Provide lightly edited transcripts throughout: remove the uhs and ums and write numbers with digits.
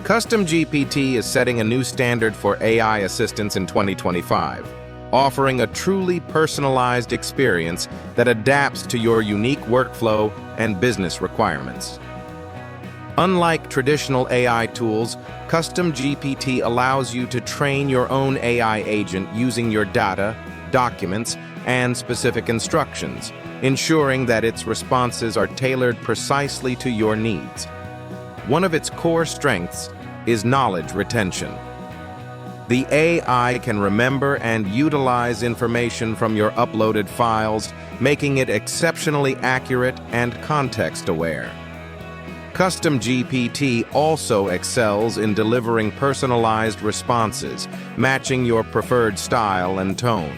CustomGPT is setting a new standard for AI assistance in 2025, offering a truly personalized experience that adapts to your unique workflow and business requirements. Unlike traditional AI tools, CustomGPT allows you to train your own AI agent using your data, documents, and specific instructions, ensuring that its responses are tailored precisely to your needs. One of its core strengths is knowledge retention. The AI can remember and utilize information from your uploaded files, making it exceptionally accurate and context-aware. CustomGPT also excels in delivering personalized responses, matching your preferred style and tone.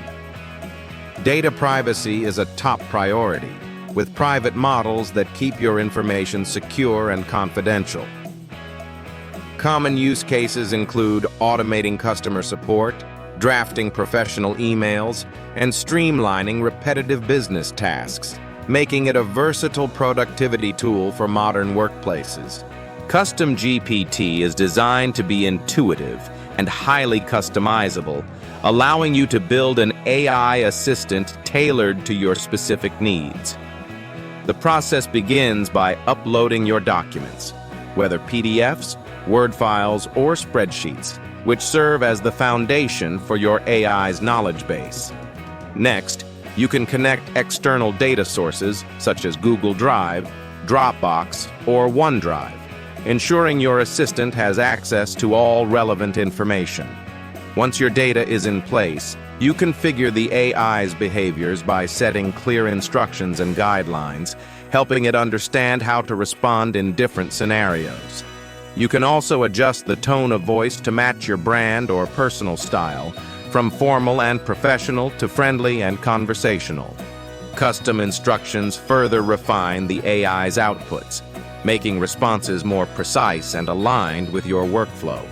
Data privacy is a top priority, with private models that keep your information secure and confidential. Common use cases include automating customer support, drafting professional emails, and streamlining repetitive business tasks, making it a versatile productivity tool for modern workplaces. CustomGPT is designed to be intuitive and highly customizable, allowing you to build an AI assistant tailored to your specific needs. The process begins by uploading your documents, whether PDFs, Word files, or spreadsheets, which serve as the foundation for your AI's knowledge base. Next, you can connect external data sources such as Google Drive, Dropbox, or OneDrive, ensuring your assistant has access to all relevant information. Once your data is in place, you configure the AI's behaviors by setting clear instructions and guidelines, helping it understand how to respond in different scenarios. You can also adjust the tone of voice to match your brand or personal style, from formal and professional to friendly and conversational. Custom instructions further refine the AI's outputs, making responses more precise and aligned with your workflow.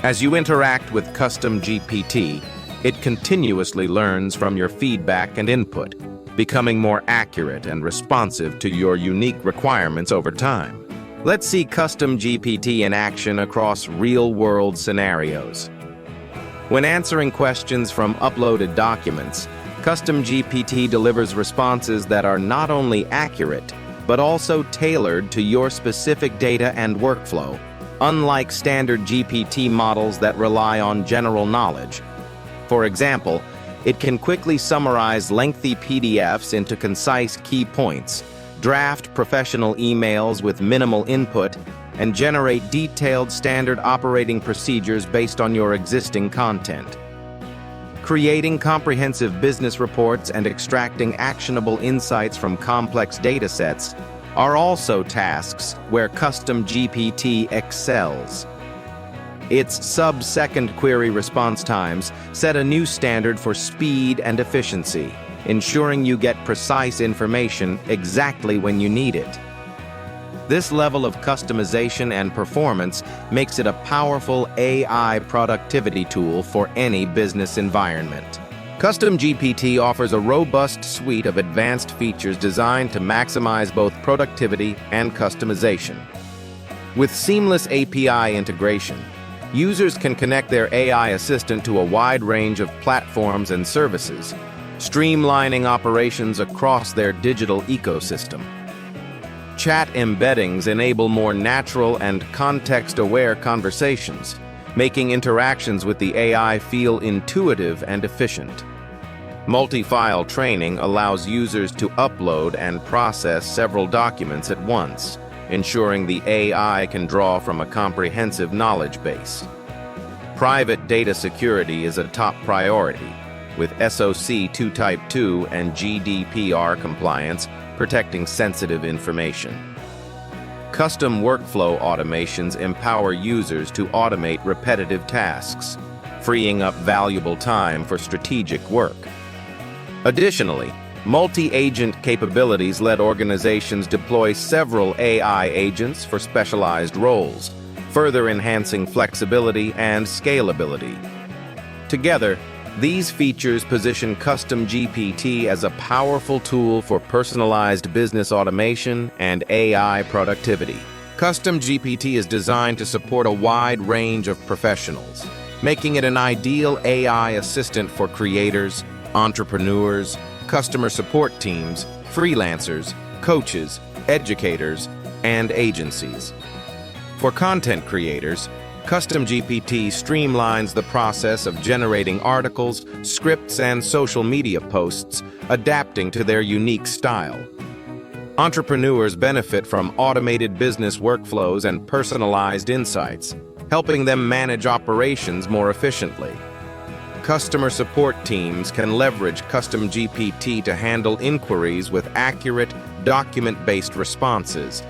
As you interact with CustomGPT, it continuously learns from your feedback and input, becoming more accurate and responsive to your unique requirements over time. Let's see CustomGPT in action across real-world scenarios. When answering questions from uploaded documents, CustomGPT delivers responses that are not only accurate, but also tailored to your specific data and workflow, unlike standard GPT models that rely on general knowledge. For example, it can quickly summarize lengthy PDFs into concise key points, draft professional emails with minimal input, and generate detailed standard operating procedures based on your existing content. Creating comprehensive business reports and extracting actionable insights from complex datasets are also tasks where CustomGPT excels. Its sub-second query response times set a new standard for speed and efficiency, ensuring you get precise information exactly when you need it. This level of customization and performance makes it a powerful AI productivity tool for any business environment. CustomGPT offers a robust suite of advanced features designed to maximize both productivity and customization. With seamless API integration, users can connect their AI assistant to a wide range of platforms and services, streamlining operations across their digital ecosystem. Chat embeddings enable more natural and context-aware conversations, making interactions with the AI feel intuitive and efficient. Multi-file training allows users to upload and process several documents at once, ensuring the AI can draw from a comprehensive knowledge base. Private data security is a top priority, with SOC 2 Type 2 and GDPR compliance protecting sensitive information. Custom workflow automations empower users to automate repetitive tasks, freeing up valuable time for strategic work. Additionally, multi-agent capabilities let organizations deploy several AI agents for specialized roles, further enhancing flexibility and scalability. Together, these features position CustomGPT as a powerful tool for personalized business automation and AI productivity. CustomGPT is designed to support a wide range of professionals, making it an ideal AI assistant for creators, entrepreneurs, customer support teams, freelancers, coaches, educators, and agencies. For content creators, CustomGPT streamlines the process of generating articles, scripts, and social media posts, adapting to their unique style. Entrepreneurs benefit from automated business workflows and personalized insights, helping them manage operations more efficiently. Customer support teams can leverage CustomGPT to handle inquiries with accurate, document-based responses,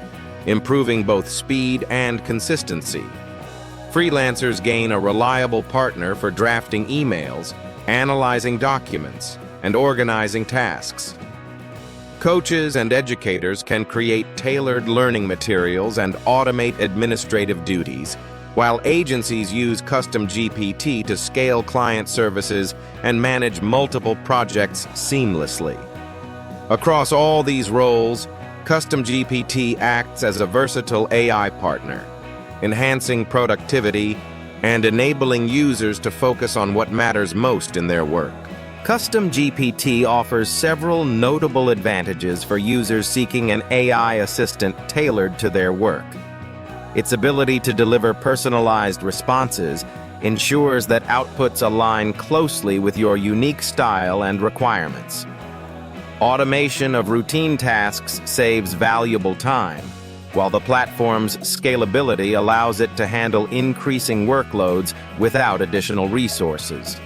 improving both speed and consistency. Freelancers gain a reliable partner for drafting emails, analyzing documents, and organizing tasks. Coaches and educators can create tailored learning materials and automate administrative duties, while agencies use CustomGPT to scale client services and manage multiple projects seamlessly. Across all these roles, CustomGPT acts as a versatile AI partner, enhancing productivity and enabling users to focus on what matters most in their work. CustomGPT offers several notable advantages for users seeking an AI assistant tailored to their work. Its ability to deliver personalized responses ensures that outputs align closely with your unique style and requirements. Automation of routine tasks saves valuable time, while the platform's scalability allows it to handle increasing workloads without additional resources.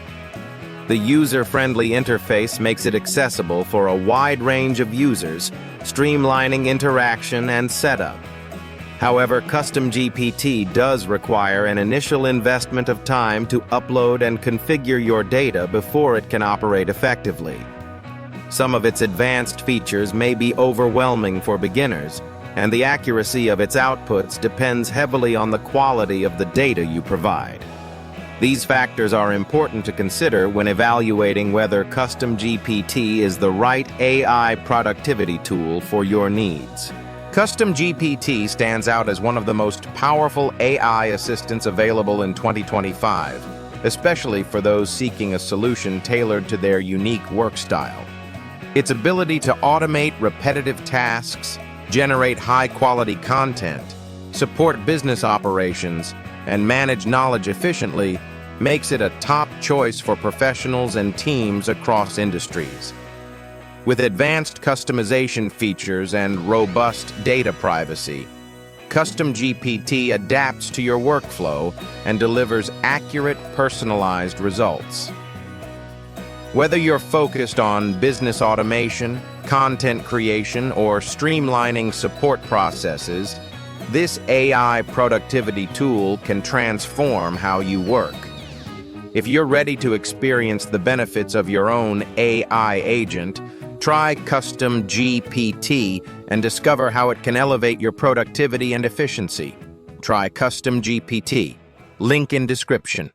The user-friendly interface makes it accessible for a wide range of users, streamlining interaction and setup. However, CustomGPT does require an initial investment of time to upload and configure your data before it can operate effectively. Some of its advanced features may be overwhelming for beginners, and the accuracy of its outputs depends heavily on the quality of the data you provide. These factors are important to consider when evaluating whether CustomGPT is the right AI productivity tool for your needs. CustomGPT stands out as one of the most powerful AI assistants available in 2025, especially for those seeking a solution tailored to their unique work style. Its ability to automate repetitive tasks, generate high-quality content, support business operations, and manage knowledge efficiently makes it a top choice for professionals and teams across industries. With advanced customization features and robust data privacy, CustomGPT adapts to your workflow and delivers accurate, personalized results. Whether you're focused on business automation, content creation, or streamlining support processes, this AI productivity tool can transform how you work. If you're ready to experience the benefits of your own AI agent, try CustomGPT and discover how it can elevate your productivity and efficiency. Try CustomGPT. Link in description.